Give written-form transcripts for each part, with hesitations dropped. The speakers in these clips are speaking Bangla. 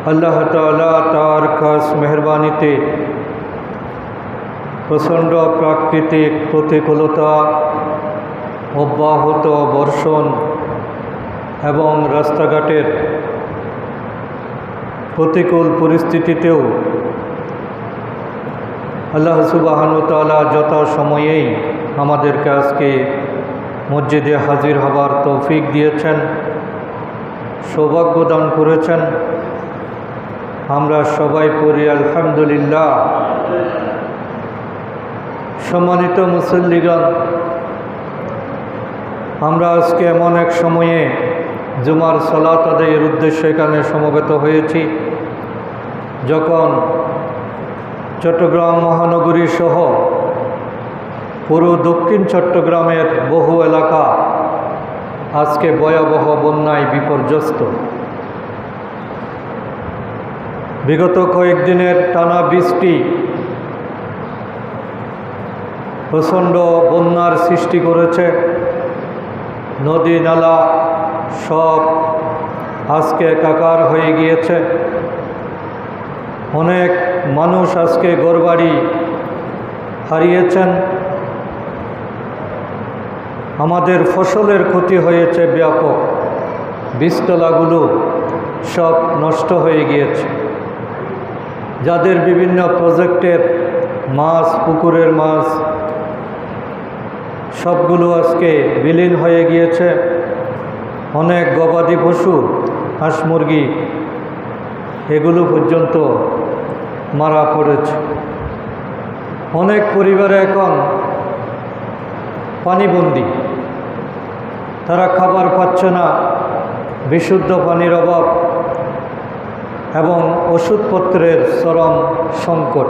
আল্লাহ তাআলা তার খাস মেহরবানিতে প্রচণ্ড প্রাকৃতিক প্রতিকূলতা, অব্যাহত বর্ষণ এবং রাস্তাঘাটের প্রতিকূল পরিস্থিতিতেও আল্লাহ সুবহানাহু ওয়া তাআলা যথাসময়েই আমাদেরকে আজকে মসজিদে হাজির হবার তৌফিক দিয়েছেন, সৌভাগ্য দান করেছেন। আমরা সবাই পড়ি আলহামদুলিল্লাহ। সম্মানিত মুসল্লিগণ, আমরা আজকে এমন এক সময়ে জুমার সালাত আদায়ের উদ্দেশ্যে এখানে সমবেত হয়েছি, যখন চট্টগ্রাম মহানগরী সহ পুরো দক্ষিণ চট্টগ্রামের বহু এলাকা আজকে ভয়াবহ বন্যায় বিপর্যস্ত। বিগত কয়েকদিনের টানা বৃষ্টি প্রচণ্ড বন্যার সৃষ্টি করেছে। নদী নালা সব আজকে একাকার হয়ে গিয়েছে। অনেক মানুষ আজকে ঘরবাড়ি হারিয়েছেন। আমাদের ফসলের ক্ষতি হয়েছে ব্যাপক। বীজতলাগুলো সব নষ্ট হয়ে গিয়েছে। যাদের বিভিন্ন প্রজেক্টের মাছ, পুকুরের মাছ সবগুলো আজকে বিলীন হয়ে গিয়েছে। অনেক গবাদি পশু, হাঁস মুরগি এগুলো পর্যন্ত মারা পড়েছে। অনেক পরিবারে এখন পানিবন্দী, তারা খাবার পাচ্ছে না, বিশুদ্ধ পানির অভাব এবং ওষুধপত্রের চরম সংকট।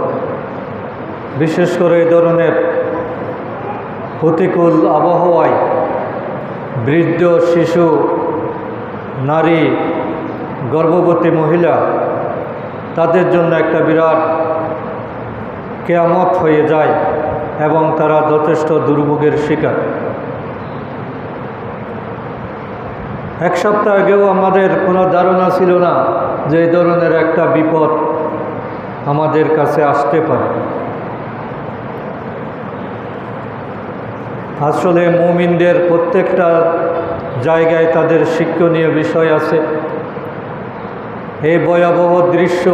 বিশেষ করে এই ধরনের প্রতিকূল আবহাওয়ায় বৃদ্ধ, শিশু, নারী, গর্ভবতী মহিলা তাদের জন্য একটা বিরাট কিয়ামত হয়ে যায় এবং তারা যথেষ্ট দুর্ভোগের শিকার। এক সপ্তাহ আগেও আমাদের কোনো ধারণা ছিল না যে এই ধরনের একটা বিপদ আমাদের কাছে আসতে পারে। আসলে মুমিনদের প্রত্যেকটা জায়গায় তাদের শিক্ষণীয় বিষয় আছে। এই ভয়াবহ দৃশ্য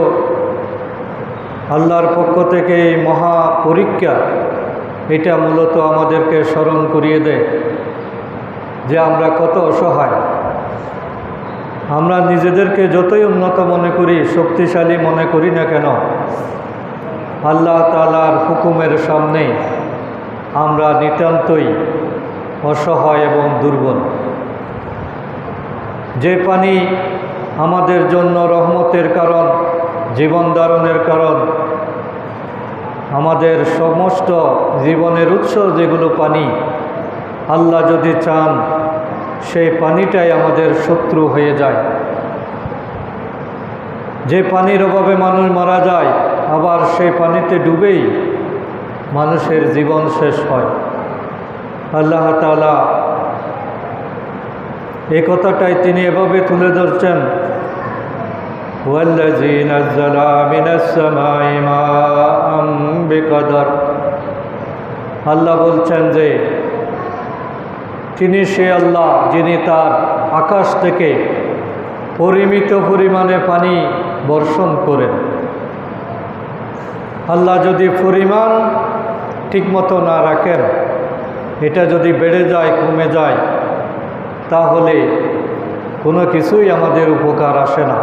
আল্লাহর পক্ষ থেকে এই মহা পরীক্ষা, এটা মূলত আমাদেরকে স্মরণ করিয়ে দেয় যে আমরা কত অসহায়। আমরা নিজেদেরকে যতই উন্নত মনে করি, শক্তিশালী মনে করি না কেন, আল্লাহ তাআলার হুকুমের সামনে আমরা নিতান্তই অসহায় এবং দুর্বল। যে পানি আমাদের জন্য রহমতের কারণ, জীবন ধারণের কারণ, আমাদের সমস্ত জীবনের উৎস যেগুলো পানি, আল্লাহ যদি চান সেই পানিটাই আমাদের শত্রু হয়ে যায়। যে পানির অভাবে মানুষ মারা যায়, আবার সেই পানিতে ডুবেই মানুষের জীবন শেষ হয়। আল্লাহ তাআলা এই কথাটাই তিনি এভাবে তুলে ধরছেন, ওয়াল্লাযী নাযালা মিনাস সামাই মাআম বিকদর। আল্লাহ বলছেন যে তিনি সে আল্লাহ যিনি তার আকাশ থেকে পরিমিত পরিমাণে পানি বর্ষণ করেন। আল্লাহ যদি পরিমাণ ঠিকমতো না রাখেন, এটা যদি বেড়ে যায়, কমে যায়, তাহলে কোনো কিছুই আমাদের উপকার আসে না।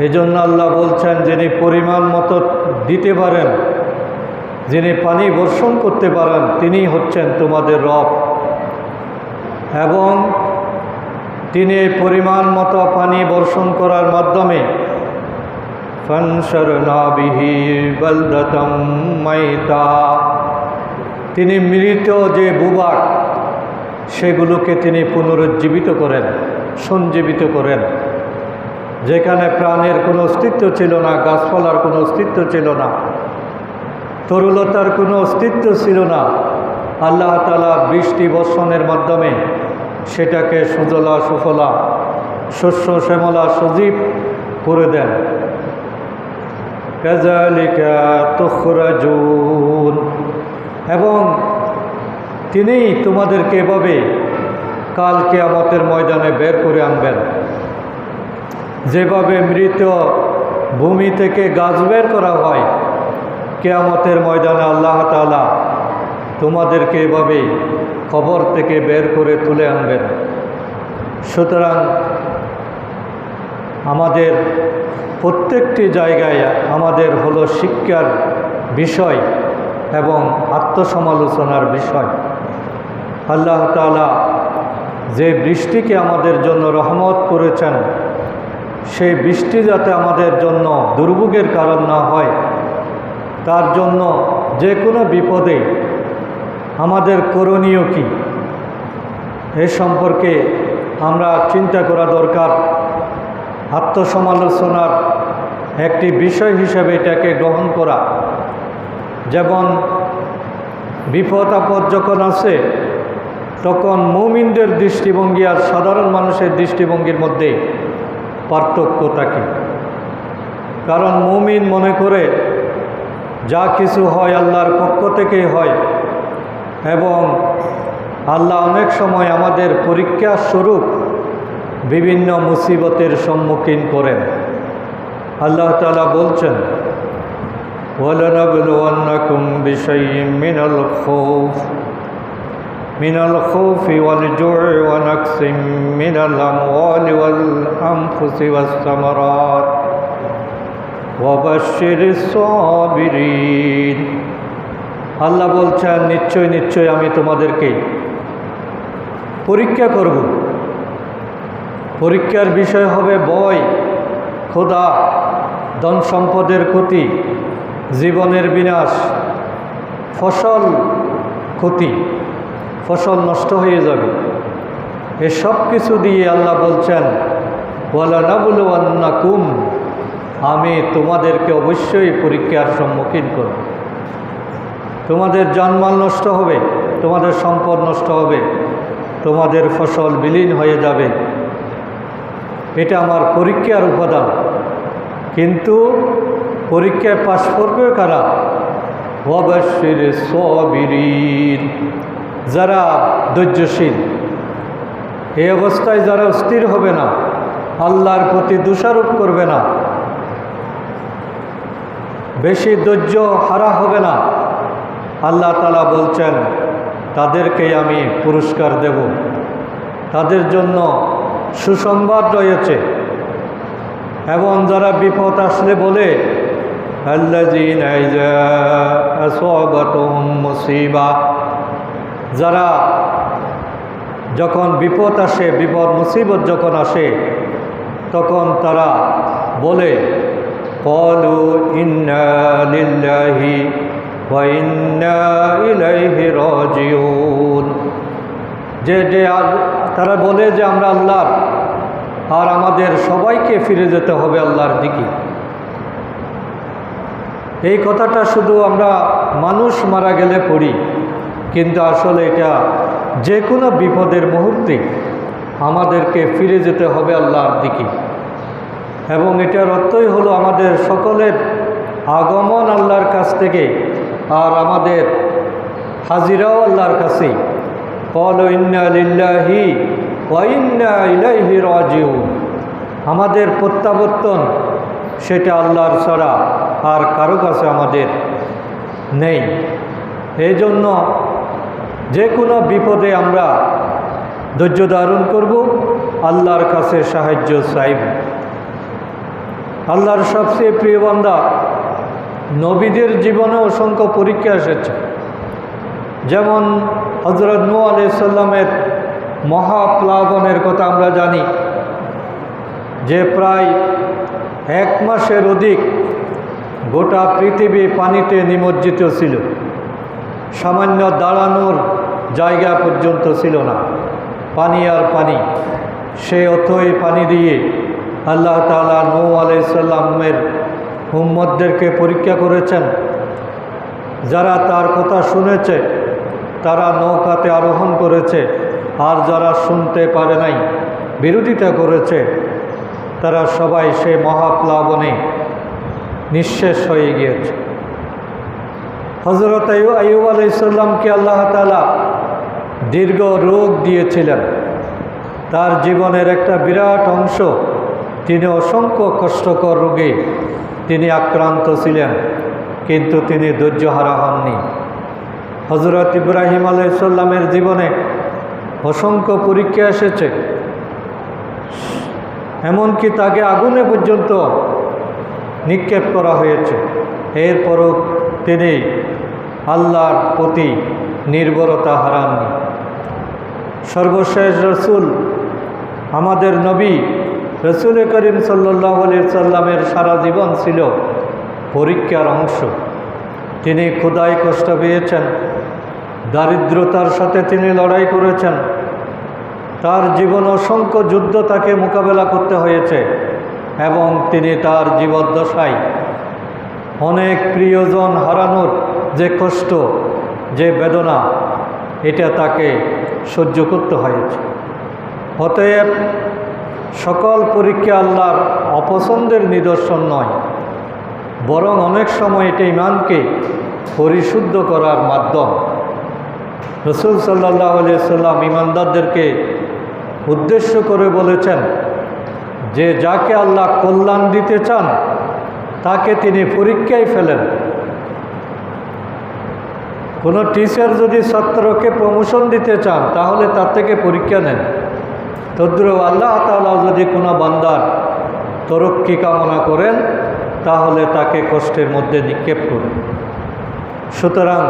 এই জন্য আল্লাহ বলছেন, যিনি পরিমাণ মতো দিতে পারেন, যিনি পানি বর্ষণ করতে পারেন, তিনি হচ্ছেন তোমাদের রব। এবং তিনি এই পরিমাণ মতো পানি বর্ষণ করার মাধ্যমে ফানশারনা বিহি বালদাতাম মাইতা, তিনি মৃত যে ভূভাগ সেগুলোকে তিনি পুনরুজ্জীবিত করেন, সঞ্জীবিত করেন। যেখানে প্রাণের কোনো অস্তিত্ব ছিল না, গাছপালার কোনো অস্তিত্ব ছিল না, তরুলতার কোনো অস্তিত্ব ছিল না, আল্লাহ তাআলা বৃষ্টি বর্ষণের মাধ্যমে সেটাকে সুজলা সুফলা, শস্য শ্যামলা সজীব করে দেন। কাযালিকা তুখরাজুন, এবং তিনিই তোমাদেরকে এভাবে কাল কিয়ামতের ময়দানে বের করে আনবেন। যেভাবে মৃত ভূমি থেকে গাছ বের করা হয়, কিয়ামতের ময়দানে আল্লাহ তাআলা তোমাদেরকে এভাবে কবর থেকে বের করে তুলে আনবেন। সুতরাং আমাদের প্রত্যেকটি জায়গায় আমাদের হলো শিক্ষার বিষয় এবং আত্মসমালোচনার বিষয়। আল্লাহ তাআলা যে বৃষ্টিকে আমাদের জন্য রহমত করেছেন, সেই বৃষ্টি যাতে আমাদের জন্য দুর্ভোগের কারণ না হয়, তার জন্য যে কোনো বিপদে আমাদের করণীয় কি, এ সম্পর্কে আমরা চিন্তা করা দরকার। আত্মসমালোচনার একটি বিষয় হিসেবে এটাকে গ্রহণ করা। যেমন বিপদ আপদ যখন আসে, তখন মুমিনদের দৃষ্টিভঙ্গি আর সাধারণ মানুষের দৃষ্টিভঙ্গির মধ্যে পার্থক্য থাকে। কারণ মুমিন মনে করে যা কিছু হয় আল্লাহর পক্ষ থেকেই হয়, এবং আল্লাহ অনেক সময় আমাদের পরীক্ষা স্বরূপ বিভিন্ন মুসিবতের সম্মুখীন করেন। আল্লাহ তাআলা বলছেন, ওয়ালানাবলুওয়ান্নাকুম বিশাইইম মিনাল খাউফি ওয়াল জু'i ওয়া নাকসিম মিনাল আমওয়ালি ওয়াল আনফুসি ওয়াস সামারাত ওয়া বাশশিরিস সাবিরিন। আল্লাহ বলছেন, নিশ্চয় নিশ্চয় আমি তোমাদেরকে পরীক্ষা করব। পরীক্ষার বিষয় হবে ভয়, ক্ষুধা, ধন সম্পদের ক্ষতি, জীবনের বিনাশ, ফসল ক্ষতি, ফসল নষ্ট হয়ে যাবে। এসব কিছু দিয়ে আল্লাহ বলছেন, ওয়ালানাবলুওয়ান্নাকুম, আমি তোমাদেরকে অবশ্যই পরীক্ষার সম্মুখীন করব। তোমাদের জানমাল নষ্ট হবে, তোমাদের সম্পদ নষ্ট হবে, তোমাদের ফসল বিলীন হয়ে যাবে। এটা আমার পরীক্ষার উপাদান। কিন্তু পরীক্ষায় পাশ করবে কারা? ওয়াবাশশিরিস সাবিরিন, যারা ধৈর্যশীল। এই অবস্থায় যারা অস্থির হবে না, আল্লাহর প্রতি দোষারোপ করবে না, বেশি ধৈর্য হারা হবে না, আল্লাহ তাআলা বলছেন তাদেরকেই আমি পুরস্কার দেব। তাদের জন্য সুসংবাদ রয়েছে। এবং যারা বিপদ আসলে বলে, আল্লাযীনা ইযা আসাবাতুহুম মুসিবা, যারা যখন বিপদ আসে, বিপদ মুসিবত যখন আসে, তখন তারা বলে, ক্বালু ইন্না লিল্লাহি ওয়া ইন্না ইলাইহি রাজিউন, যে তারা বলে যে আমরা আল্লাহর, আর আমাদের সবাইকে ফিরে যেতে হবে আল্লাহর দিকে। এই কথাটা শুধু আমরা মানুষ মারা গেলে পড়ি, কিন্তু আসলে এটা যে কোনো বিপদের মুহূর্তে আমাদেরকে ফিরে যেতে হবে আল্লাহর দিকে। এবং এটার অর্থই হলো আমাদের সকলের আগমন আল্লাহর কাছ থেকে, আর আমাদের হাজিরাও আল্লাহর কাছেই। ক্বালু ইন্না লিল্লাহি ওয়া ইন্না ইলাইহি রাজিউন, আমাদের প্রত্যাবর্তন সেটা আল্লাহর ছাড়া আর কারো কাছে আমাদের নেই। এই জন্য যে কোনো বিপদে আমরা ধৈর্য ধারণ করব, আল্লাহর কাছে সাহায্য চাইব। আল্লাহর সবচেয়ে প্রিয় বান্দা নবীদের জীবনে অসংখ্য পরীক্ষা এসেছে। যেমন হযরত নূহ আলাইহিস সালামের মহাপ্লাবনের কথা আমরা জানি, যে প্রায় 1 মাসের অধিক গোটা পৃথিবী পানিতে নিমজ্জিত ছিল। সামান্য দাঁড়ানোর জায়গা পর্যন্ত ছিল না, পানি আর পানি। সে অথই পানি দিয়ে আল্লাহ তাআলা নূহ আলাইহিস সালামের উম্মতদেরকে পরীক্ষা করেছেন। যারা তার কথা শুনেছে তারা নৌকাতে আরোহণ করেছে, আর যারা শুনতে পারে নাই, বিরোধিতা করেছে, তারা সবাই সে মহাপ্লাবনে নিঃশেষ হয়ে গিয়েছে। হযরত আইয়ুব আলাইহিস সালামকে আল্লাহ তাআলা দীর্ঘ রোগ দিয়েছিলেন। তার জীবনের একটা বিরাট অংশ তিনি অসংখ্য কষ্টকর রোগে তিনি আক্রান্ত ছিলেন, কিন্তু তিনি ধৈর্যহারা হননি। হযরত ইব্রাহিম আলাইহিস সালামের জীবনে অসংখ্য পরীক্ষা এসেছে, এমনকি তাকে আগুনে পর্যন্ত নিক্ষেপ করা হয়েছে। এরপরও তিনি আল্লাহর প্রতি নির্ভরতা হারাননি। সর্বশেষ রসুল আমাদের নবী রসুল করিম সাল্লাল্লাহু আলাইহি সাল্লামের সারা জীবন ছিল পরীক্ষার অংশ। তিনি ক্ষুধায় কষ্ট পেয়েছেন, দারিদ্রতার সাথে তিনি লড়াই করেছেন। তার জীবন অসংখ্য যুদ্ধ তাকে মোকাবেলা করতে হয়েছে এবং তিনি তার জীবদ্দশায় অনেক প্রিয়জন হারানোর যে কষ্ট, যে বেদনা, এটা তাকে সহ্য করতে হয়েছে। অতএব সকল পরীক্ষা আল্লাহর অপছন্দের নিদর্শন নয়, বরং অনেক সময় এটা ঈমানকে পরিশুদ্ধ করার মাধ্যম। রাসূল সাল্লাল্লাহু আলাইহি সাল্লাম ঈমানদারদেরকে উদ্দেশ্য করে বলেছেন যে যাকে আল্লাহ কল্যাণ দিতে চান তাকে তিনি পরীক্ষায় ফেলেন। কোনো টিচার যদি ছাত্রকে প্রমোশন দিতে চান তাহলে তার থেকে পরীক্ষা নেন। তদ্রূপ আল্লাহ তাআলা যদি কোনো বান্দার তরক্কি কামনা করেন তাহলে তাকে কষ্টের মধ্যে নিক্ষেপ করেন। সুতরাং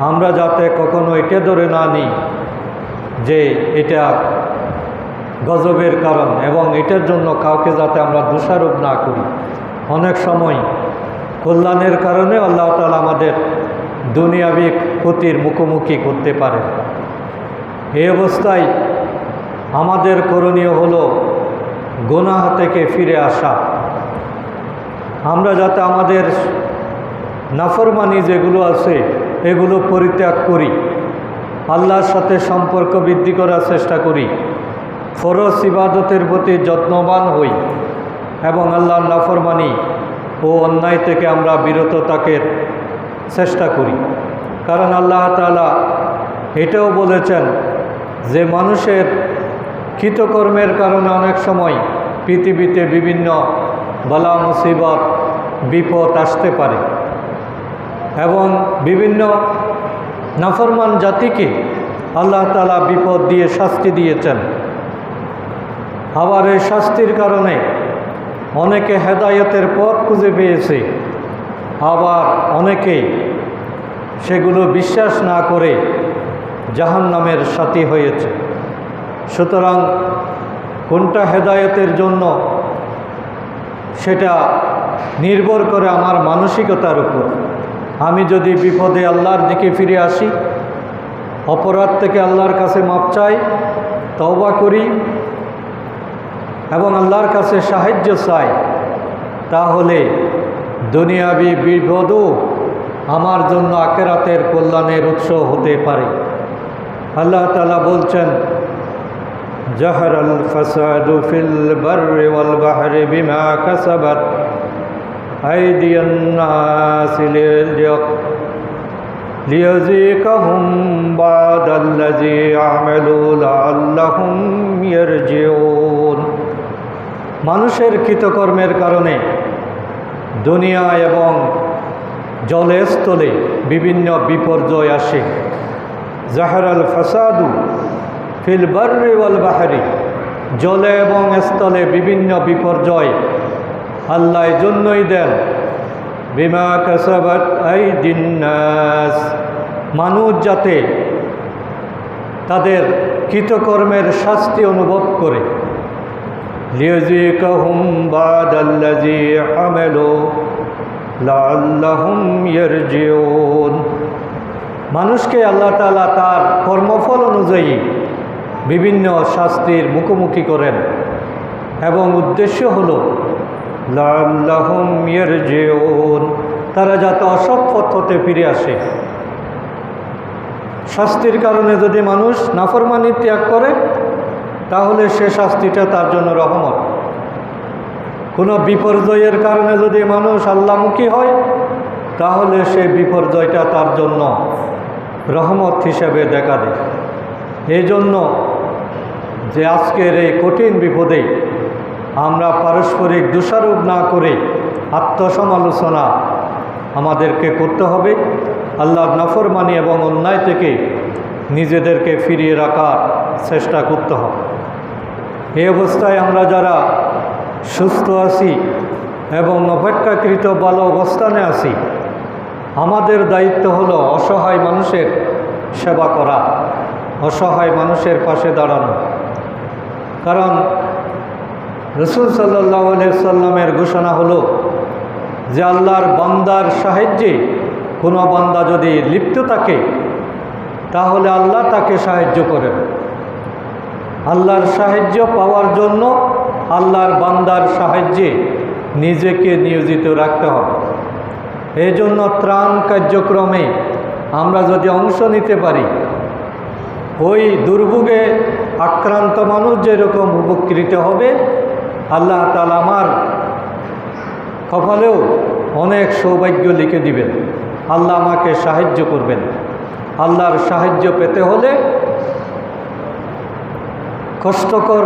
আমরা যাতে কখনো এটা ধরে না নিই যে এটা গজবের কারণ এবং এটার জন্য কাউকে যাতে আমরা দোষারোপ না করি। অনেক সময় কল্যাণের কারণে আল্লাহ তাআলা আমাদের দুনিয়াবি ক্ষতির মুখোমুখি করতে পারে। এই অবস্থায় আমাদের করণীয় হলো গুনাহ থেকে ফিরে আসা। আমরা যাতে আমাদের নাফরমানি যেগুলো আছে এগুলো পরিত্যাগ করি, আল্লাহর সাথে সম্পর্ক বৃদ্ধি করার চেষ্টা করি, ফরজ ইবাদতের প্রতি যত্নবান হই এবং আল্লাহর নাফরমানি ও অন্যায় থেকে আমরা বিরত থাকার চেষ্টা করি। কারণ আল্লাহ তাআলা এটাও বলেছেন যে মানুষের কৃতকর্মের কারণে অনেক সময় পৃথিবীতে বিভিন্ন বালা মুসিবত বিপদ আসতে পারে এবং বিভিন্ন নাফরমান জাতিকে আল্লাহ তাআলা বিপদ দিয়ে শাস্তি দিয়েছেন। আবার এই শাস্তির কারণে অনেকে হেদায়েতের পথ খুঁজে পেয়েছে, আবার অনেকেই সেগুলো বিশ্বাস না করে জাহান্নামের সাথী হয়েছে। সুতরাং কোনটা হেদায়েতের জন্য সেটা নির্ভর করে আমার মানসিকতার উপর। আমি যদি বিপদে আল্লাহর দিকে ফিরে আসি, অপরাধ থেকে আল্লাহর কাছে মাপ চাই, তওবা করি এবং আল্লাহর কাছে সাহায্য চাই, তাহলে দুনিয়াবি বিপদও আমার জন্য আখিরাতের কল্যাণের উৎস হতে পারে। আল্লাহ তাআলা বলছেন, জাহারাল ফাসাদু ফিল বাররি ওয়াল বাহরি বিমা কাসাবাত আইদিয়ান নাস লিয়াযীকাহুম বা'দাল্লাযী আমালু লাআল্লাহুম ইয়ারজিউন। মানুষের কৃতকর্মের কারণে দুনিয়া এবং জলে স্থলে বিভিন্ন বিপর্যয় আসে। জাহারাল ফাসাদু ফিল বাররি ওয়াল বাহরি, জলে এবং স্থলে বিভিন্ন বিপর্যয় আল্লাহ এই জন্যই দেন বিমা কাসাবাত আইদিন নাস, মানুষ যাতে তাদের কৃতকর্মের শাস্তি অনুভব করে। লিয়াযীকাহুম বা'দাল্লাযী আমালু লাআল্লাহুম ইয়ারজিউন। মানুষকে আল্লাহ তাআলা তার কর্মফল অনুযায়ী বিভিন্ন শাস্তির মুখোমুখি করেন এবং উদ্দেশ্য হলো লাআল্লাহুম ইয়ারজিউন, তারা যাতে অসৎ পথ হতে ফিরে আসে। শাস্তির কারণে যদি মানুষ নাফরমানি ত্যাগ করে তাহলে সে শাস্তিটা তার জন্য রহমত, কোনো বিপর্যয়ের কারণে যদি মানুষ আল্লাহমুখী হয়, তাহলে সেই বিপর্যয়টা তার জন্য রহমত হিসেবে দেখা দেয়। এই জন্য যে আজকের এই কঠিন বিপদে আমরা পারস্পরিক দোষারোপ না করে আত্মসমালোচনা আমাদেরকে করতে হবে। আল্লাহর নাফরমানি এবং অন্যায় থেকে নিজেদেরকে ফিরিয়ে রাখার চেষ্টা করতে হবে। এই অবস্থায় আমরা যারা সুস্থ আছি এবং অপেক্ষাকৃত ভালো অবস্থানে আছি, আমাদের দায়িত্ব হলো অসহায় মানুষের সেবা করা, অসহায় মানুষের পাশে দাঁড়ানো। কারণ রাসূল সাল্লাল্লাহু আলাইহি সাল্লামের ঘোষণা হলো যে আল্লাহর বান্দার সাহায্যে কোনো বান্দা যদি লিপ্ত থাকে, তাহলে আল্লাহ তাকে সাহায্য করেন। আল্লাহর সাহায্য পাওয়ার জন্য আল্লাহর বান্দার সাহায্যে নিজেকে নিয়োজিত রাখতে হবে। এই জন্য ত্রাণ কার্যক্রমে আমরা যদি অংশ নিতে পারি, ওই দুর্ভোগে আক্রান্ত মানুষ যেরকম উপকৃত হবে, আল্লাহ তাআলা আমার কপালেও অনেক সৌভাগ্য লিখে দিবেন। আল্লাহ আমাকে সাহায্য করবেন। আল্লাহর সাহায্য পেতে হলে কষ্টকর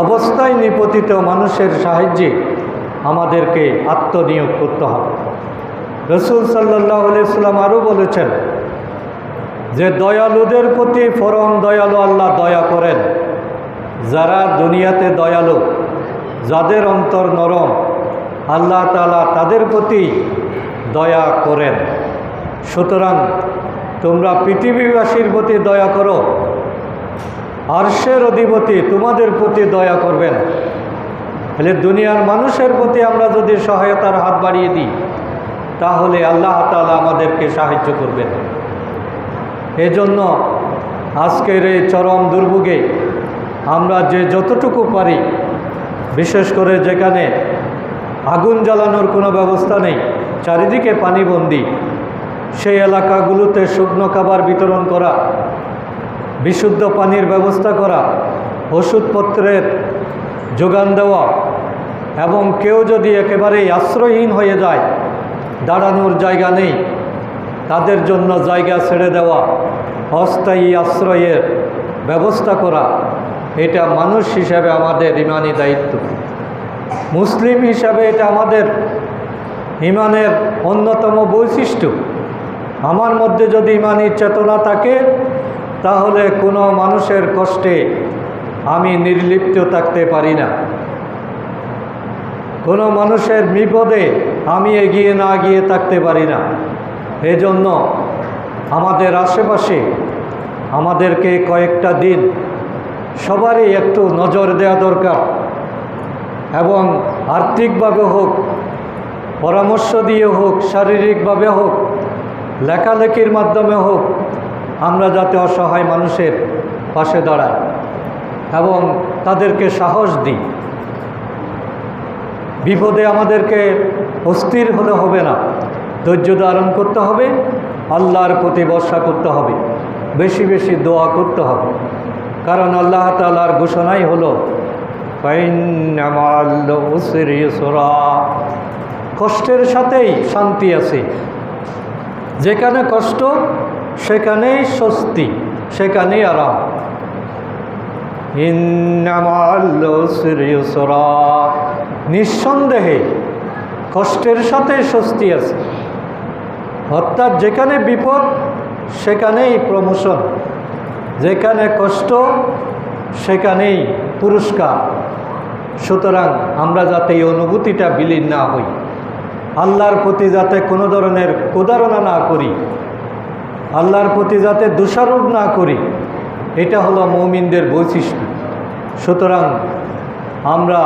অবস্থায় নিপতিত মানুষের সাহায্যে আমাদেরকে আত্মনিয়োগ করতে হবে। রাসূল সাল্লাল্লাহু আলাইহি ওয়াসাল্লাম আরও বলেছেন যে দয়ালুদের প্রতি পরম দয়ালু আল্লাহ দয়া করেন। যারা দুনিয়াতে দয়ালু, যাদের অন্তর নরম, আল্লাহ তাআলা তাদের প্রতি দয়া করেন। সুতরাং তোমরা পৃথিবীবাসীর প্রতি দয়া করো, আরশের অধিপতি তোমাদের প্রতি দয়া করবেন। তাহলে দুনিয়ার মানুষের প্রতি আমরা যদি সহায়তার হাত বাড়িয়ে দিই, তাহলে আল্লাহ তাআলা আমাদেরকে সাহায্য করবেন। এজন্য আজকের এই চরম দুর্ভোগে আমরা যে যতটুকু পারি, বিশেষ করে যেখানে আগুন জ্বালানোর কোনো ব্যবস্থা নেই, চারিদিকে পানিবন্দী, সেই এলাকাগুলোতে শুকনো খাবার বিতরণ করা, বিশুদ্ধ পানির ব্যবস্থা করা, ওষুধপত্রের যোগান দেওয়া, এবং কেউ যদি একেবারেই আশ্রয়হীন হয়ে যায়, দাঁড়ানোর জায়গা নেই, তাদের জন্য জায়গা ছেড়ে দেওয়া, অস্থায়ী আশ্রয়ের ব্যবস্থা করা, এটা মানুষ হিসাবে আমাদের ইমানি দায়িত্ব। মুসলিম হিসাবে এটা আমাদের ইমানের অন্যতম বৈশিষ্ট্য। আমার মধ্যে যদি ইমানি চেতনা থাকে, তাহলে কোনো মানুষের কষ্টে আমি নির্লিপ্ত থাকতে পারি না। কোনো মানুষের বিপদে আমি এগিয়ে না গিয়ে থাকতে পারি না। এজন্য আমাদের আশেপাশে আমাদেরকে কয়েকটা দিন সবারই একটু নজর দেওয়া দরকার, এবং আর্থিকভাবে হোক, পরামর্শ দিয়ে হোক, শারীরিকভাবে হোক, লেখালেখির মাধ্যমে হোক, আমরা যাতে অসহায় মানুষের পাশে দাঁড়াই এবং তাদেরকে সাহস দিই। বিপদে আমাদেরকে অস্থির হলে হবে না, ধৈর্য ধারণ করতে হবে, আল্লাহর প্রতি ভরসা করতে হবে, বেশি বেশি দোয়া করতে হবে। কারণ আল্লাহ তাআলার ঘোষণাই হলো ফাইন্না মা'আল উসরি ইউসরা, কষ্টের সাথেই শান্তি আছে। যেখানে কষ্ট সেখানেই স্বস্তি, সেখানেই আরাম। ইন্না মা'আল উসরি ইউসরা, নিঃসন্দেহে কষ্টের সাথে স্বস্তি আছে। অর্থাৎ যেখানে বিপদ সেখানেই প্রমোশন, যেখানে কষ্ট সেখানেই পুরস্কার। সুতরাং আমরা যাতে এই অনুভূতিটা বিলীন না হই, আল্লাহর প্রতি যাতে কোনো ধরনের প্রতারণা না করি, আল্লাহর প্রতি যাতে দোষারোপ না করি, এটা হলো মুমিনদের বৈশিষ্ট্য। সুতরাং আমরা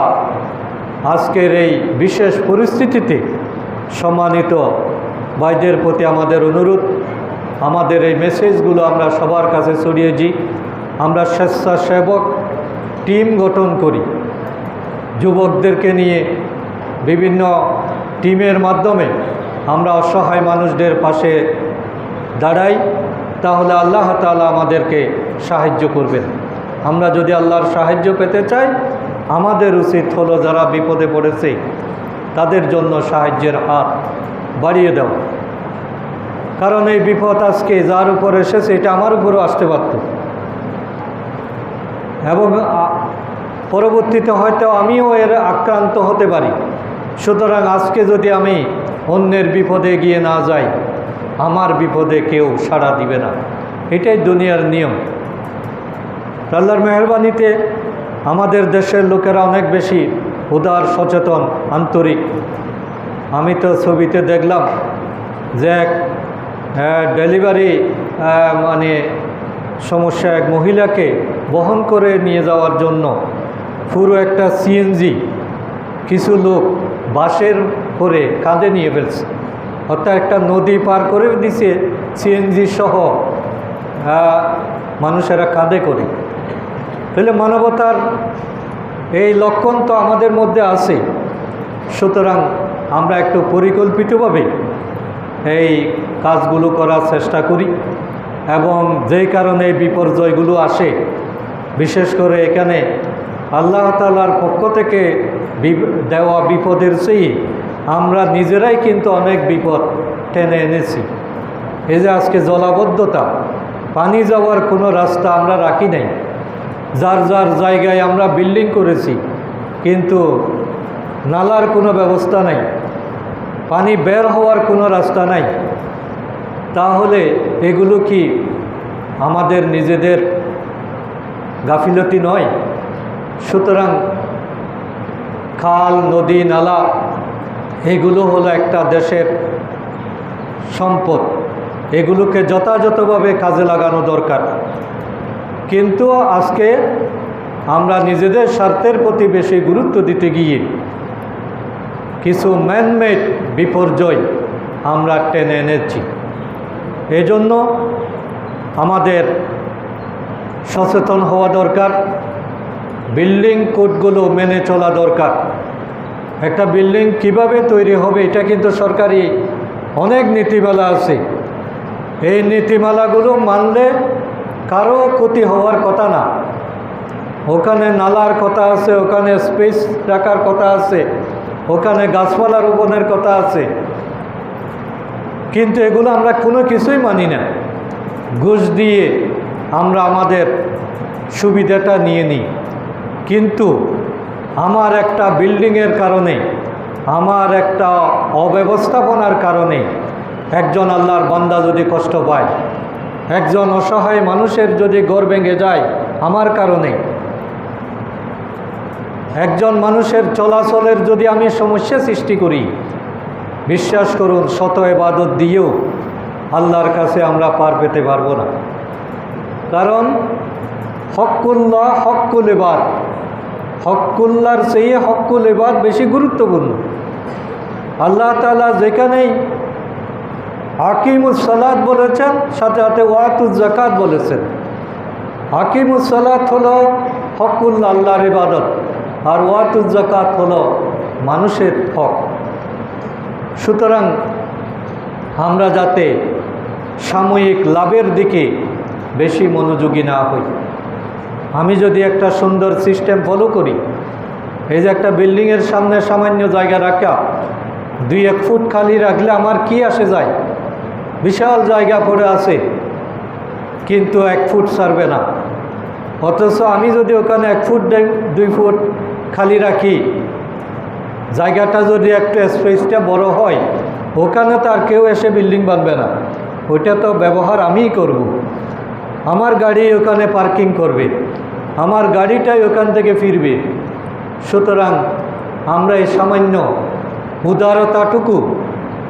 আজকের এই বিশেষ পরিস্থিতিতে সম্মানিত ভাইদের প্রতি আমাদের অনুরোধ, আমাদের এই মেসেজগুলো আমরা সবার কাছে ছড়িয়ে দিই। আমরা স্বেচ্ছাসেবক টিম গঠন করি, যুবকদেরকে নিয়ে বিভিন্ন টিমের মাধ্যমে আমরা অসহায় মানুষদের পাশে দাঁড়াই, তাহলে আল্লাহ তাআলা আমাদেরকে সাহায্য করবেন। আমরা যদি আল্লাহর সাহায্য পেতে চাই, আমাদের উচিত হলো যারা বিপদে পড়েছে তাদের জন্য সাহায্যের হাত বাড়িয়ে দেওয়া। কারণ এই বিপদ আজকে যার উপর এসেছে এটা আমার উপরও আসতে পারত, এবং পরবর্তীতে হয়তো আমিও এর আক্রান্ত হতে পারি। সুতরাং আজকে যদি আমি অন্যের বিপদে গিয়ে না যাই, আমার বিপদে কেউ সাড়া দিবে না। এটাই দুনিয়ার নিয়ম। আল্লাহর মেহেরবানিতে আমাদের দেশের লোকেরা অনেক বেশি উদার, সচেতন, আন্তরিক। আমি তো ছবিতে দেখলাম যে এক ডেলিভারি সমস্যা এক মহিলাকে বহন করে নিয়ে যাওয়ার জন্য পুরো একটা সিএনজি কিছু লোক বাসের করে কাঁধে নিয়ে ফেলছে। অর্থাৎ একটা নদী পার করে দিছে সিএনজি সহ মানুষেরা কাঁধে করে। তাহলে মানবতার এই লক্ষণ তো আমাদের মধ্যে আছে। সুতরাং আমরা একটু পরিকল্পিতভাবে এই কাজগুলো করার চেষ্টা করি, এবং যেই কারণে বিপর্যয়গুলো আসে, বিশেষ করে এখানে আল্লাহ তাআলার পক্ষ থেকে দেওয়া বিপদের চেয়ে আমরা নিজেরাই কিন্তু অনেক বিপদ টেনে এনেছি। এই যে আজকে জলাবদ্ধতা, পানি যাওয়ার কোনো রাস্তা আমরা রাখি নাই। যার যার জায়গায় আমরা বিল্ডিং করেছি, কিন্তু নালার কোনো ব্যবস্থা নাই, পানি বের হওয়ার কোনো রাস্তা নাই। তাহলে এগুলো কি আমাদের নিজেদের গাফিলতি নয়? সুতরাং খাল, নদী, নালা এগুলো হলো একটা দেশের সম্পদ। এগুলোকে যথাযথভাবে কাজে লাগানো দরকার। কিন্তু আজকে আমরা নিজেদের স্বার্থের প্রতি বেশি গুরুত্ব দিতে গিয়ে কিছু ম্যানমেড বিপর্যয় আমরা টেনে এনেছি। এজন্য আমাদের সচেতন হওয়া দরকার। বিল্ডিং কোডগুলো মেনে চলা দরকার। একটা বিল্ডিং কিভাবে তৈরি হবে এটা কিন্তু সরকারি অনেক নীতিমালা আছে। এই নীতিমালাগুলো মানলে কারো ক্ষতি হওয়ার কথা না। ওখানে নালার কথা আছে, ওখানে স্পেস রাখার কথা আছে, ওখানে গাছপালা রোপণের কথা আছে, কিন্তু এগুলো আমরা কোনো কিছুই মানি না। ঘুষ দিয়ে আমরা আমাদের সুবিধাটা নিয়ে নিই। কিন্তু আমার একটা বিল্ডিংয়ের কারণে, আমার একটা অব্যবস্থাপনার কারণে একজন আল্লাহর বান্দা যদি কষ্ট পায়, একজন অসহায় মানুষের যদি ঘর ভেঙে যায় আমার কারণে, একজন মানুষের চলাচলের যদি আমি সমস্যা সৃষ্টি করি, বিশ্বাস করুন শত ইবাদত দিয়েও আল্লাহর কাছে আমরা পার পেতে পারবো না। কারণ হক্কুল্লাহ হক্কুল ইবাদ, হক্কুল্লাহর চেয়ে হক্কুল ইবাদ বেশি গুরুত্বপূর্ণ। আল্লাহ তাআলা যেখানেই আকিমুস সালাত বলেছেন, সাথে সাথে ওয়াতুজ যাকাত বলেছেন। আকিমুস সালাত হলো হক্কুল্লাহ, আল্লাহর ইবাদত, আর ওয়াতুজ যাকাত হলো মানুষের হক। সুতরাং আমরা যাতে সাময়িক লাভের দিকে বেশি মনোযোগী না হই। আমি যদি একটা সুন্দর সিস্টেম ফলো করি, এই যে একটা বিল্ডিংয়ের সামনে সামান্য জায়গা রাখা, 2-1 ফুট খালি রাখলে আমার কি আসে যায়? বিশাল জায়গা পড়ে আছে, কিন্তু 1 ফুট ছাড়বে না। অথচ আমি যদি ওখানে 1 ফুট 2 ফুট খালি রাখি, জায়গাটা যদি একটু স্পেসটা বড় হয়, ওখানে তো আর কেউ এসে বিল্ডিং বানবে না। ওইটা তো ব্যবহার আমিই করব। আমার গাড়ি ওখানে পার্কিং করবে, আমার গাড়িটাই ওখান থেকে ফিরবে। সুতরাং আমরা এই সামান্য উদারতাটুকু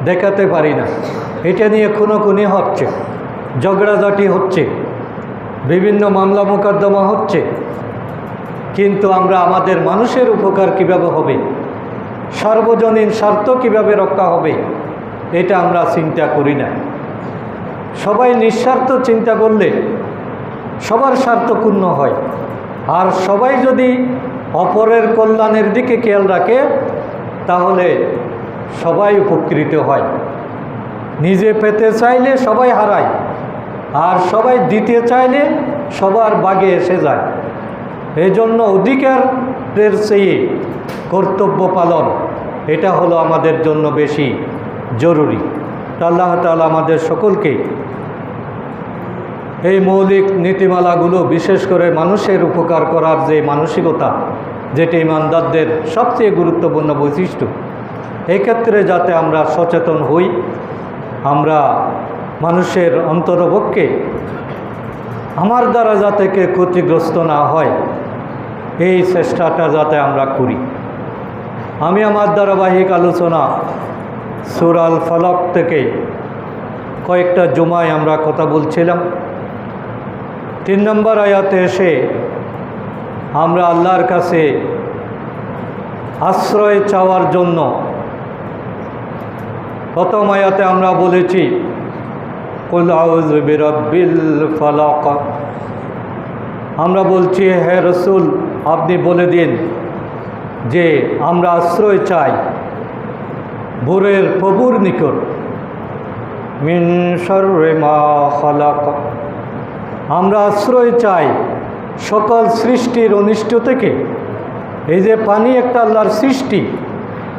দেখাতে পারি না। এটা নিয়ে খুনোখুনি হচ্ছে, ঝগড়াঝাটি হচ্ছে, বিভিন্ন মামলা মোকদ্দমা হচ্ছে, কিন্তু আমরা আমাদের মানুষের উপকার কিভাবে হবে, সার্বজনীন স্বার্থ কিভাবে রক্ষা হবে, এটা আমরা চিন্তা করি না। সবাই নিঃস্বার্থ চিন্তা করলে সবার স্বার্থ পূর্ণ হয়। আর সবাই যদি অপরের কল্যাণের দিকে খেয়াল রাখে, তাহলে সবাই উপকৃত হয়। নিজে পেতে চাইলে সবাই হারায়, আর সবাই দিতে চাইলে সবার ভাগে এসে যায়। এই জন্য অধিকার রাত্রের চেয়ে কর্তব্য পালন এটা হলো আমাদের জন্য বেশি জরুরি। আল্লাহ তাআলা আমাদের সকলকে এই মৌলিক নীতিমালাগুলো, বিশেষ করে মানুষের উপকার করার যে মানসিকতা, যেটি ইমানদারদের সবচেয়ে গুরুত্বপূর্ণ বৈশিষ্ট্য, এই ক্ষেত্রে যাতে আমরা সচেতন হই, আমরা মানুষের অন্তরপক্ষে আমার দ্বারা যাতে কে ক্ষতিগ্রস্ত না হয় এই চেষ্টাটা যাতে আমরা করি। আমি আমার ধারাবাহিক আলোচনা সূরা আল ফালাক থেকে কয়েকটা জুমায় আমরা কথা বলছিলাম। 3 নম্বর আয়াতে এসে আমরা আল্লাহর কাছে আশ্রয় চাওয়ার জন্য প্রথম আয়াতে আমরা বলেছি কুল আউযু বিরাব্বিল ফালাক। আমরা বলছি, হে রাসূল আপনি বলে দিন যে আমরা আশ্রয় চাই ভোরের প্রভুর নিকট, মিন শাররি মা খালাক। আমরা আশ্রয় চাই সকল সৃষ্টির অনিষ্ট থেকে। এই যে পানি একটা আল্লাহর সৃষ্টি,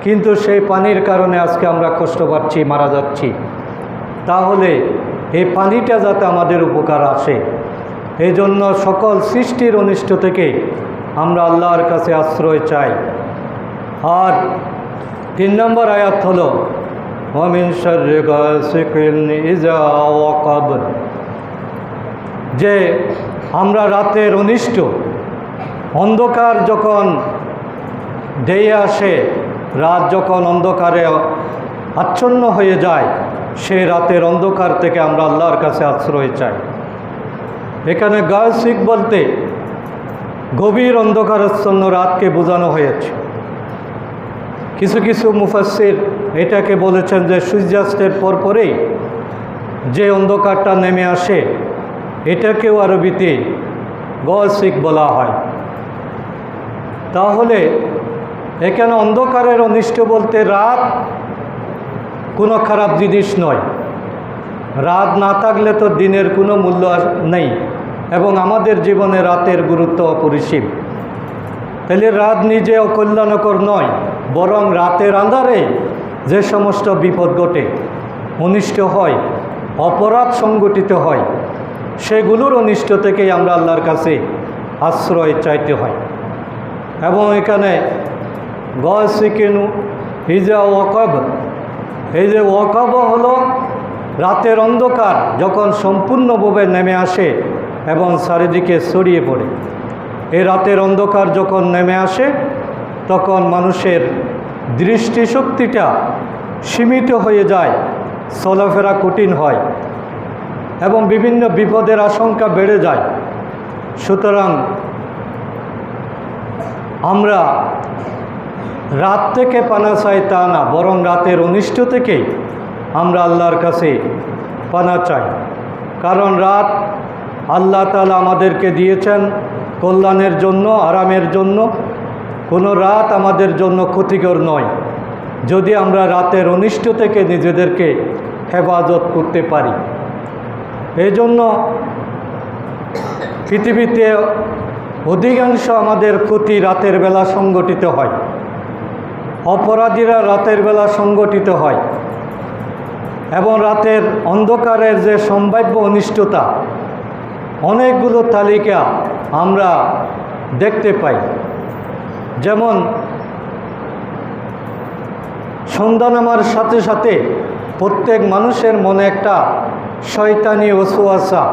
কিন্তু সেই পানির কারণে আজকে আমরা কষ্ট পাচ্ছি, মারা যাচ্ছি। তাহলে এই পানিটা যাতে আমাদের উপকার আসে, এই জন্য সকল সৃষ্টির অনিষ্ট থেকে আমরা আল্লাহর কাছে আশ্রয় চাই। আর 3 নম্বর আয়াত হলো ওয়া মিন শাররি গাসিকিন ইযা ওয়াকাব, যে আমরা রাতের অনিষ্ট, অন্ধকার যখন ডেয়ে আসে, রাত যখন অন্ধকারে আচ্ছন্ন হয়ে যায়, সেই রাতের অন্ধকার থেকে আমরা আল্লাহর কাছে আশ্রয় চাই। এখানে গাসিক বলতে গভীর অন্ধকারাচ্ছন্ন রাতকে বোঝানো হয়েছে। কিছু কিছু মুফাসসির এটাকে বলেছেন যে সূর্যাস্তের পরপরেই যে অন্ধকারটা নেমে আসে, এটাকেও আরবিতে গাসিক বলা হয়। তাহলে এখানে অন্ধকারের অনিষ্ট বলতে রাত কোনো খারাপ জিনিস নয়। রাত না থাকলে তো দিনের কোনো মূল্য নেই, এবং আমাদের জীবনে রাতের গুরুত্ব অপরিসীম। তাহলে রাত নিজে অকল্যাণকর নয়, বরং রাতের আঁধারে যে সমস্ত বিপদ ঘটে, অনিষ্ট হয়, অপরাধ সংগঠিত হয়, সেগুলোর অনিষ্ট থেকেই আমরা আল্লাহর কাছে আশ্রয় চাইতে হয়। এবং এখানে গাসিকিন ইযা ওয়াকাব, এই যে ওয়াকাব হলো রাতের অন্ধকার যখন সম্পূর্ণভাবে নেমে আসে এবং চারিদিকে ছড়িয়ে পড়ে। এই রাতের অন্ধকার যখন নেমে আসে, তখন মানুষের দৃষ্টিশক্তিটা সীমিত হয়ে যায়, চলাফেরা কঠিন হয় এবং বিভিন্ন বিপদের আশঙ্কা বেড়ে যায়। সুতরাং আমরা রাত থেকে পানা চাই তা না, বরং রাতের অনিষ্ট থেকেই আমরা আল্লাহর কাছে পানা চাই। কারণ রাত আল্লাহ তাআলা আমাদেরকে দিয়েছেন কল্যাণের জন্য, আরামের জন্য। কোনো রাত আমাদের জন্য ক্ষতিকর নয়, যদি আমরা রাতের অনিষ্ট থেকে নিজেদেরকে হেফাজত করতে পারি। এই জন্য পৃথিবীতে অধিকাংশ আমাদের ক্ষতি রাতের বেলা সংগঠিত হয়, অপরাধীরা রাতের বেলা সংগঠিত হয়, এবং রাতের অন্ধকারের যে সম্ভাব্য অনিষ্টতা, অনেকগুলো তালিকা আমরা দেখতে পাই। যেমন সন্ধ্যা নামার সাথে সাথে প্রত্যেক মানুষের মনে একটা শয়তানি ওয়াসওয়াসা,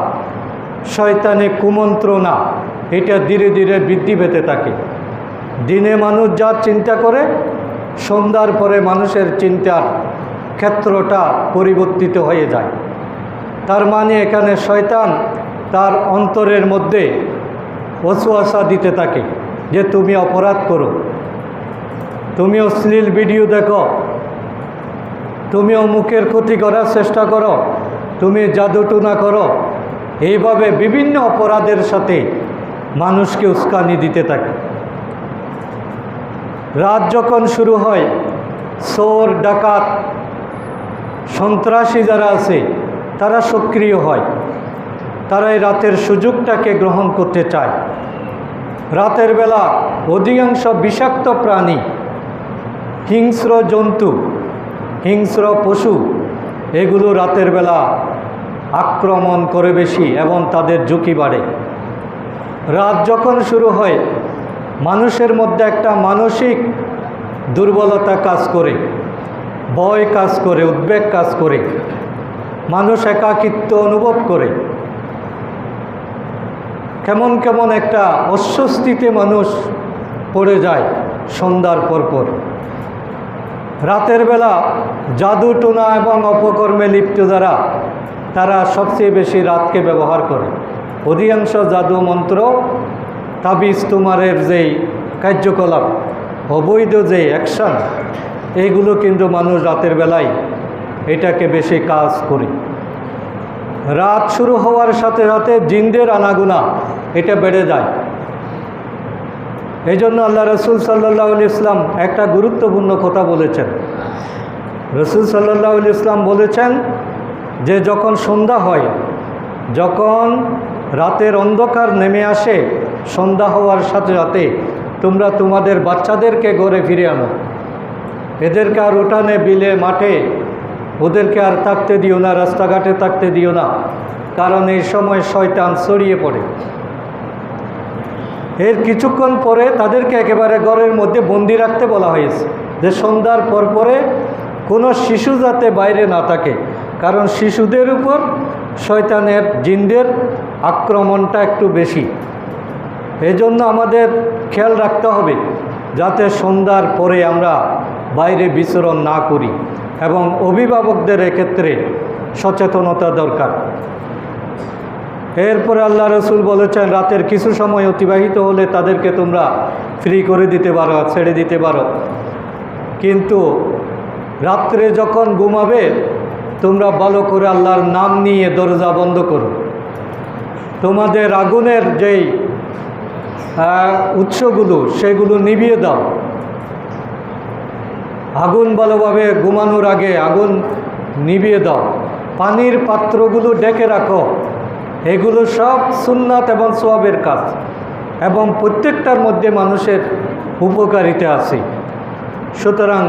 শয়তানি কুমন্ত্রণা, এটা ধীরে ধীরে বৃদ্ধি পেতে থাকে। দিনে মানুষ যা চিন্তা করে, সন্ধ্যার পরে মানুষের চিন্তার ক্ষেত্রটা পরিবর্তিত হয়ে যায়। তার মানে এখানে শয়তান তার অন্তরের মধ্যে ওয়াসওয়াসা দিতে থাকে যে তুমি অপরাধ করো, তুমি অশ্লীল ভিডিও দেখো, তুমি অমুকের ক্ষতি করার চেষ্টা করো, তুমি জাদুটুনা করো। এইভাবে বিভিন্ন অপরাধের সাথে মানুষকে উস্কানি দিতে থাকে। রাত যখন শুরু হয়, চোর, ডাকাত, সন্ত্রাসী যারা আছে তারা সক্রিয় হয়, তারা এই রাতের সুযোগটাকে গ্রহণ করতে চায়। রাতের বেলা অধিকাংশ বিষাক্ত প্রাণী, হিংস্র জন্তু, হিংস্র পশু এগুলো রাতের বেলা আক্রমণ করে বেশি এবং তাদের ঝুঁকি বাড়ে। রাত যখন শুরু হয় মানুষের মধ্যে একটা মানসিক দুর্বলতা কাজ করে, ভয় কাজ করে, উদ্বেগ কাজ করে, মানুষ একাকিত্ব অনুভব করে, কেমন কেমন একটা অস্বস্তিতে মানুষ পড়ে যায় সন্ধ্যার পরপর। রাতের বেলা জাদু টোনা এবং অপকর্মে লিপ্ত যারা, তারা সবচেয়ে বেশি রাতকে ব্যবহার করে। অধিকাংশ জাদু মন্ত্র, তাবিজ তুমারের যেই কার্যকলাপ, অবৈধ যে অ্যাকশন, এইগুলো কিন্তু মানুষ রাতের বেলায় এটাকে বেশি কাজ করে। রাত শুরু হওয়ার সাথে সাথে জিনদের আনাগোনা এটা বেড়ে যায়। এই জন্য আল্লাহ রসুল সাল্লাল্লাহু আলাইহি ইসলাম একটা গুরুত্বপূর্ণ কথা বলেছেন। রসুল সাল্লাল্লাহু আলাইহি ইসলাম বলেছেন যে যখন সন্ধ্যা হয়, যখন রাতের অন্ধকার নেমে আসে, সন্ধ্যা হওয়ার সাথে সাথে তোমরা তোমাদের বাচ্চাদেরকে ঘরে ফিরে আনো। এদেরকে আর উঠানে, বিলে, মাঠে ওদেরকে আর থাকতে দিও না, রাস্তাঘাটে থাকতে দিও না, কারণ এই সময় শয়তান ছড়িয়ে পড়ে। এর কিছুক্ষণ পরে তাদেরকে একেবারে ঘরের মধ্যে বন্দি রাখতে বলা হয়েছে, যে সন্ধ্যার পরে কোনো শিশু যাতে বাইরে না থাকে, কারণ শিশুদের উপর শয়তানের, জিনদের আক্রমণটা একটু বেশি। এই জন্য আমাদের খেয়াল রাখতে হবে যাতে সন্ধ্যার পরে আমরা বাইরে বিচরণ না করি, এবং অভিভাবকদের এক্ষেত্রে সচেতনতা দরকার। এরপরে আল্লাহ রসুল বলেছেন রাতের কিছু সময় অতিবাহিত হলে তাদেরকে তোমরা ফ্রি করে দিতে পারো, ছেড়ে দিতে পারো, কিন্তু রাত্রে যখন ঘুমাবে তোমরা ভালো করে আল্লাহর নাম নিয়ে দরজা বন্ধ করো। তোমাদের আগুনের যেই উৎসগুলো সেগুলো নিভিয়ে দাও। আগুন ভালোভাবে ঘুমানোর আগে আগুন নিভিয়ে দাও। পানির পাত্রগুলো ডেকে রাখো। এগুলো সব সুন্নাত এবং সওয়াবের কাজ, এবং প্রত্যেকটার মধ্যে মানুষের উপকারিতা আছে। সুতরাং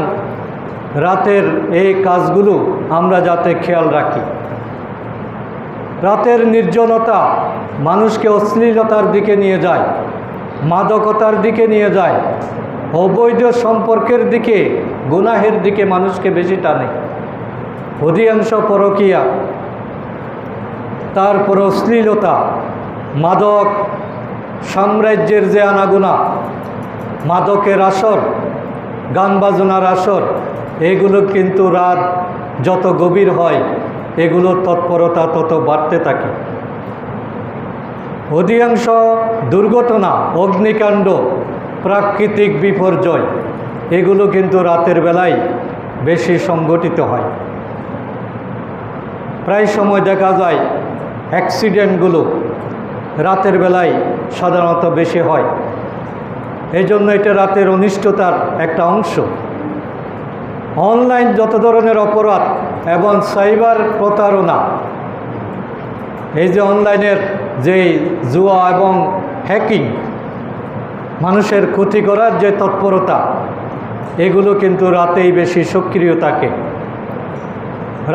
রাতের এই কাজগুলো আমরা যাতে খেয়াল রাখি। রাতের নির্জনতা মানুষকে অশ্লীলতার দিকে নিয়ে যায়, মাদকতার দিকে নিয়ে যায়, অবৈধ সম্পর্কের দিকে, গুনাহের দিকে মানুষকে বেশি টানে। অধিকাংশ পরকীয়া, তারপর অশ্লীলতা, মাদক, সাম্রাজ্যের যে আনাগোনা, মাদকের আসর, গান বাজনার আসর, এগুলো কিন্তু রাত যত গভীর হয় এগুলোর তৎপরতা তত বাড়তে থাকে। অধিকাংশ দুর্ঘটনা, অগ্নিকাণ্ড, প্রাকৃতিক বিপর্যয় এগুলো কিন্তু রাতের বেলায় বেশি সংঘটিত হয়। প্রায় সময় দেখা যায় অ্যাক্সিডেন্টগুলো রাতের বেলায় সাধারণত বেশি হয়। এই জন্য এটা রাতের অনিষ্টতার একটা অংশ। অনলাইন যত ধরনের অপরাধ এবং সাইবার প্রতারণা, এই যে অনলাইনের যে জুয়া এবং হ্যাকিং, মানুষের ক্ষতি করার যে তৎপরতা, এগুলো কিন্তু রাতেই বেশি সক্রিয় থাকে।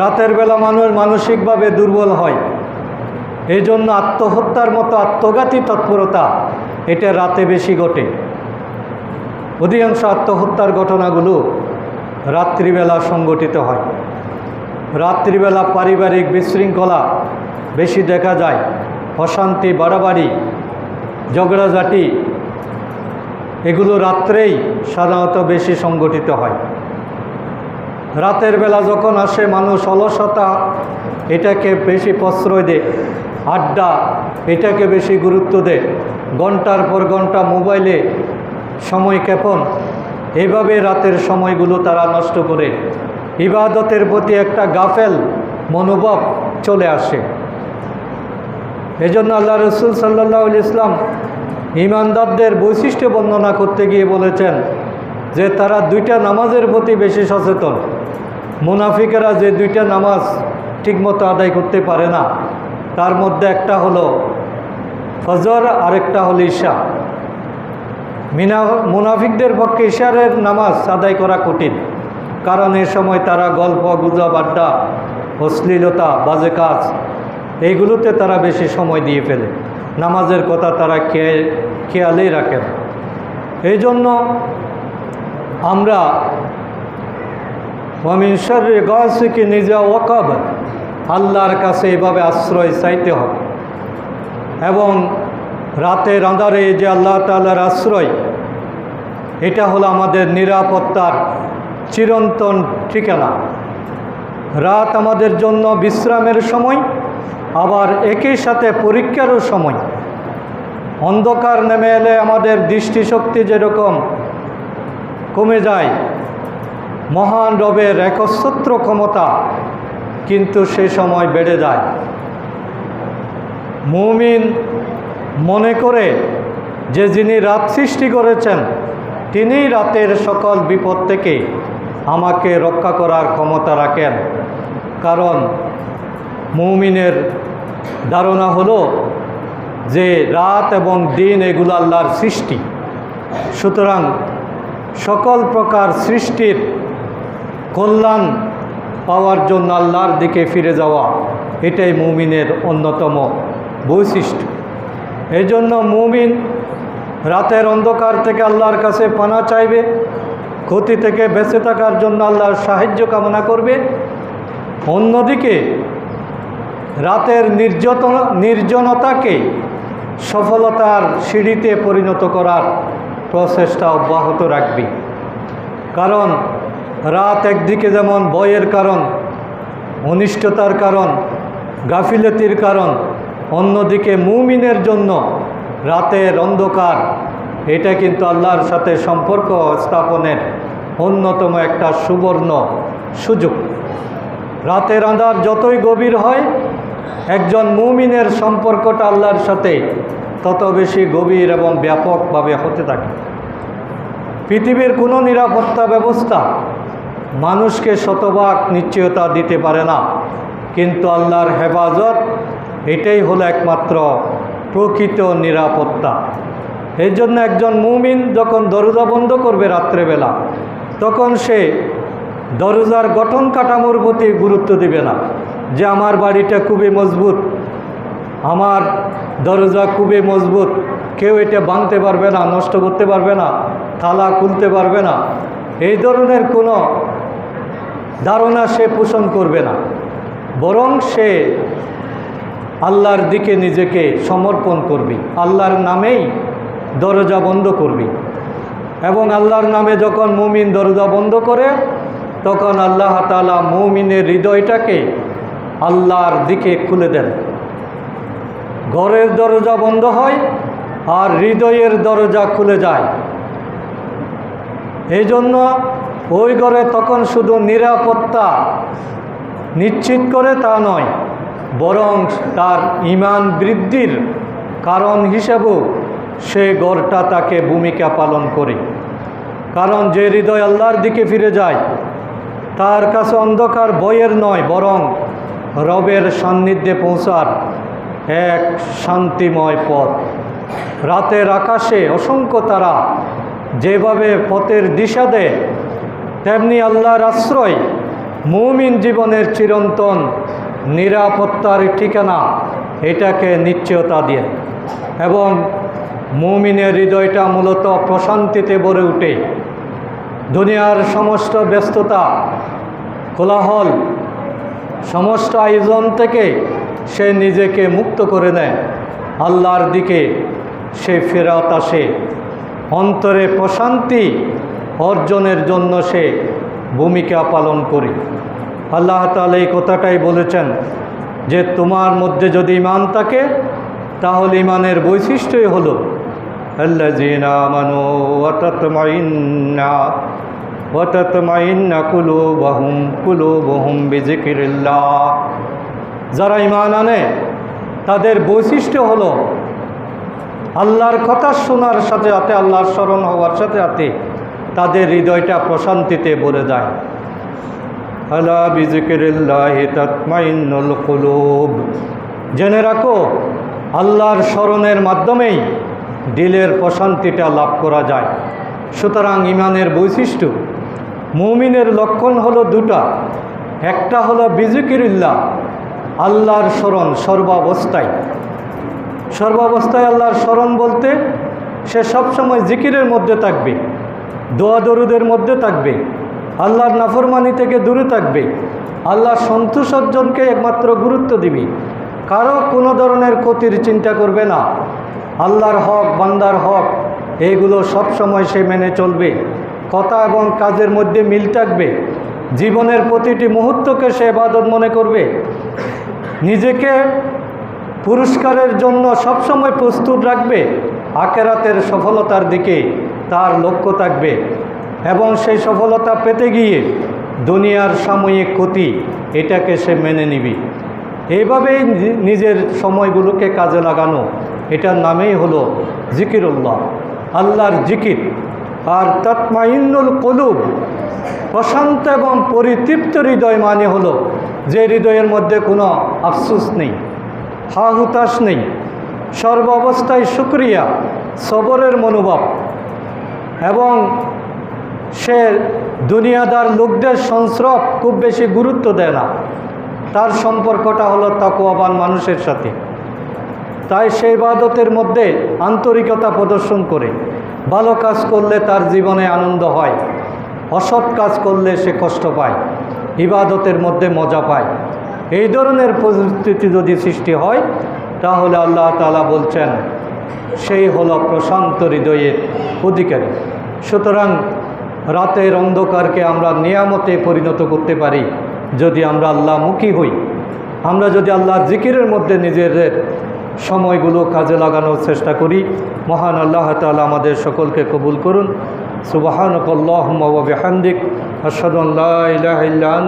রাতের বেলা মানুষ মানসিকভাবে দুর্বল হয়। এই জন্য আত্মহত্যার মতো আত্মঘাতী তৎপরতা এটা রাতে বেশি ঘটে। অধিকাংশ আত্মহত্যার ঘটনাগুলো রাত্রিবেলা সংঘটিত হয়। রাত্রিবেলা পারিবারিক বিশৃঙ্খলা বেশি দেখা যায়, অশান্তি, বাড়াবাড়ি, ঝগড়াঝাটি এগুলো রাত্রেই সাধারণত বেশি সংঘটিত হয়। রাতের বেলা যখন আসে মানুষ অলসতা এটাকে বেশি প্রশ্রয় দেয়, আড্ডা এটাকে বেশি গুরুত্ব দেয়, ঘন্টার পর ঘন্টা মোবাইলে সময় ক্ষেপণ, এইভাবে রাতের সময়গুলো তারা নষ্ট করে ইবাদতের প্রতি একটা গাফেল মনোভাব চলে আসে। এজন্য আল্লাহ রসুল সাল্লাল্লাহু আলাইহি ইসলাম ঈমানদারদের বৈশিষ্ট্য বর্ণনা করতে গিয়ে বলেছেন যে তারা দুইটা নামাজের প্রতি বেশি সচেতন। মুনাফিকেরা যে দুইটা নামাজ ঠিকমতো আদায় করতে পারে না, তার মধ্যে একটা হলো ফজর, আরেকটা হলো ঈশা। মুনাফিকদের পক্ষে ইশারের নামাজ আদায় করা কঠিন, কারণ এ সময় তারা গল্প গুজব আড্ডা অশ্লীলতা বাজে কাজ এইগুলোতে তারা বেশি সময় দিয়ে ফেলে, নামাজের কথা তারা খেয়ালই রাখে না। এই জন্য আমরা ওয়ামিন শাররি গাসিকিন ইযা ওয়াকাব, আল্লাহর কাছে এভাবে আশ্রয় চাইতে হবে। এবং রাতের আঁধারে যে আল্লাহ তাআলার আশ্রয়, এটা হলো আমাদের নিরাপত্তার চিরন্তন ঠিকানা। রাত আমাদের জন্য বিশ্রামের সময়, আবার একই সাথে পরীক্ষারও সময়। অন্ধকার নেমে এলে আমাদের দৃষ্টিশক্তি যেরকম কমে যায়, মহান রবের একচ্ছত্র ক্ষমতা কিন্তু সে সময় বেড়ে যায়। মুমিন মনে করে যে যিনি রাত সৃষ্টি করেছেন তিনিই রাতের সকল বিপদ থেকে আমাকে রক্ষা করার ক্ষমতা রাখেন। কারণ মুমিনের ধারণা হলো যে রাত এবং দিন এগুলো আল্লাহর সৃষ্টি, সুতরাং সকল প্রকার সৃষ্টির কল্যাণ পাওয়ার জন্য আল্লাহর দিকে ফিরে যাওয়া, এটাই মুমিনের অন্যতম বৈশিষ্ট্য। এই জন্য মুমিন রাতের অন্ধকার থেকে আল্লাহর কাছে পানা চাইবে, ক্ষতি থেকে বেঁচে থাকার জন্য আল্লাহর সাহায্য কামনা করবে। অন্যদিকে রাতের নির্জনতাকে সফলতার সিঁড়িতে পরিণত করার প্রচেষ্টা অব্যাহত রাখবে। কারণ রাত একদিকে যেমন ভয়ের কারণ, অনিষ্টতার কারণ, গাফিলতির কারণ, অন্যদিকে মুমিনের জন্য রাতের অন্ধকার এটা কিন্তু আল্লাহর সাথে সম্পর্ক স্থাপনের অন্যতম একটা সুবর্ণ সুযোগ। রাতের আঁধার যতই গভীর হয়, একজন মুমিনের সম্পর্কটা আল্লাহর সাথে তত বেশি গভীর এবং ব্যাপকভাবে হতে থাকে। পৃথিবীর কোনো নিরাপত্তা ব্যবস্থা মানুষকে শতভাগ নিশ্চয়তা দিতে পারে না, কিন্তু আল্লাহর হেফাজত এটাই হলো একমাত্র প্রকৃত নিরাপত্তা। এই জন্য একজন মুমিন যখন দরজা বন্ধ করবে রাত্রেবেলা, তখন সে দরজার গঠন কাঠামোর প্রতি গুরুত্ব দিবে না যে আমার বাড়িটা খুবই মজবুত, আমার দরজা খুবই মজবুত, কেউ এটা ভাঙতে পারবে না, নষ্ট করতে পারবে না, তালা খুলতে পারবে না, এই ধরনের কোনো ধারণা সে পোষণ করবে না। বরং সে আল্লাহর দিকে নিজেকে সমর্পণ করবে, আল্লাহর নামেই দরজা বন্ধ করবে। এবং আল্লাহর নামে যখন মুমিন দরজা বন্ধ করে, তখন আল্লাহ তাআলা মুমিনের হৃদয়টাকে আল্লাহর দিকে খুলে দেন। ঘরের দরজা বন্ধ হয় আর হৃদয়ের দরজা খুলে যায়। এই জন্য ওই ঘরে তখন শুধু নিরাপত্তা নিশ্চিত করে তা নয়, বরং তার ঈমান বৃদ্ধির কারণ হিসেবেও সে ঘরটা তাকে ভূমিকা পালন করে। কারণ যে হৃদয় আল্লাহর দিকে ফিরে যায়, তার কাছে অন্ধকার ভয়ের নয়, বরং রবের সান্নিধ্যে পৌঁছার এক শান্তিময় পথ। রাতের আকাশে অসংখ্য তারা যেভাবে পথের দিশা দেয়, তেমনি আল্লাহর আশ্রয় মুমিন জীবনের চিরন্তন নিরাপত্তার ঠিকানা, এটাকে নিশ্চয়তা দিয়ে। এবং মুমিনের হৃদয়টা মূলত প্রশান্তিতে ভরে ওঠে। দুনিয়ার সমস্ত ব্যস্ততা, কোলাহল, সমস্ত আয়োজন থেকে সে নিজেকে মুক্ত করে নেয়, আল্লাহর দিকে সে ফেরত আসে। অন্তরে প্রশান্তি অর্জনের জন্য সে ভূমিকা পালন করে। আল্লাহ তাআলা এই কথাটাই বলেছেন যে তোমার মধ্যে যদি ঈমান থাকে, তাহলে ঈমানের বৈশিষ্ট্যই হলো আল্লাযীনা আমানু ওয়া তাতমাইন্না কুলুবুহুম বিযিকরিল্লাহ। যারা ঈমান আনে তাদের বৈশিষ্ট্য হলো আল্লাহর কথা শোনার সাথে সাথে, আল্লাহর স্মরণ হওয়ার সাথে সাথে তাদের হৃদয়টা প্রশান্তিতে ভরে যায়। আলা বিযিকরিল্লাহি তাতমাইন্নুল কুলুব। জেনে রাখো, আল্লাহর স্মরণের মাধ্যমেই দিলের প্রশান্তিটা লাভ করা যায়। সুতরাং ইমানের বৈশিষ্ট্য, মুমিনের লক্ষণ হলো দুটা। একটা হলো বিজিকিরিল্লাহ, আল্লাহর স্মরণ সর্বাবস্থায়। সর্বাবস্থায় আল্লাহর স্মরণ বলতে সে সবসময় জিকিরের মধ্যে থাকবে, দোয়া দরুদের মধ্যে থাকবে, আল্লাহর নাফরমানি থেকে দূরে থাকবে, আল্লাহর সন্তোষ অর্জনকে একমাত্র গুরুত্ব দিবে, কারো কোনো ধরনের ক্ষতির চিন্তা করবে না। আল্লাহর হক, বান্দার হক, এইগুলো সবসময় সে মেনে চলবে। কথা এবং কাজের মধ্যে মিল থাকবে। জীবনের প্রতিটি মুহূর্তকে সে ইবাদত মনে করবে। নিজেকে পুরস্কারের জন্য সবসময় প্রস্তুত রাখবে। আখিরাতের সফলতার দিকে তার লক্ষ্য থাকবে এবং সেই সফলতা পেতে গিয়ে দুনিয়ার সাময়িক ক্ষতি এটাকে সে মেনে নিবে। এইভাবেই নিজের সময়গুলোকে কাজে লাগানো, এটার নামেই হলো জিকিরুল্লাহ, আল্লাহর জিকির। আর তাতমাইন্নুল কুলুব, প্রশান্ত এবং পরিতৃপ্ত হৃদয় মানে হলো যে হৃদয়ের মধ্যে কোনো আফসোস নেই, হা হুতাশ নেই, সর্ব অবস্থায় শুকরিয়া, সবরের মনোভাব, এবং সে দুনিয়াদার লোকদের সংস্রব খুব বেশি গুরুত্ব দেয় না। তার সম্পর্কটা হলো তাকওয়াবান মানুষের সাথে। তাই সেই ইবাদতের মধ্যে আন্তরিকতা প্রদর্শন করে। ভালো কাজ করলে তার জীবনে আনন্দ হয়, অসৎ কাজ করলে সে কষ্ট পায়, ইবাদতের মধ্যে মজা পায়। এই ধরনের পরিস্থিতি যদি সৃষ্টি হয় তাহলে আল্লাহ তাআলা বলছেন সেই হলো প্রশান্ত হৃদয়ের অধিকারী। সুতরাং রাতের অন্ধকারকে আমরা নিয়ামতে পরিণত করতে পারি যদি আমরা আল্লাহমুখী হই। আমরা যদি আল্লাহর জিকিরের মধ্যে নিজেদের সময়গুলো কাজে লাগানোর চেষ্টা করি। মহান আল্লাহ তাআলা আমাদের সকলকে কবুল করুন। সুবহানাকাল্লাহুম্মা ওয়া বিহামদিক, আশহাদু আল্লা ইলাহা ইল্লা আনতা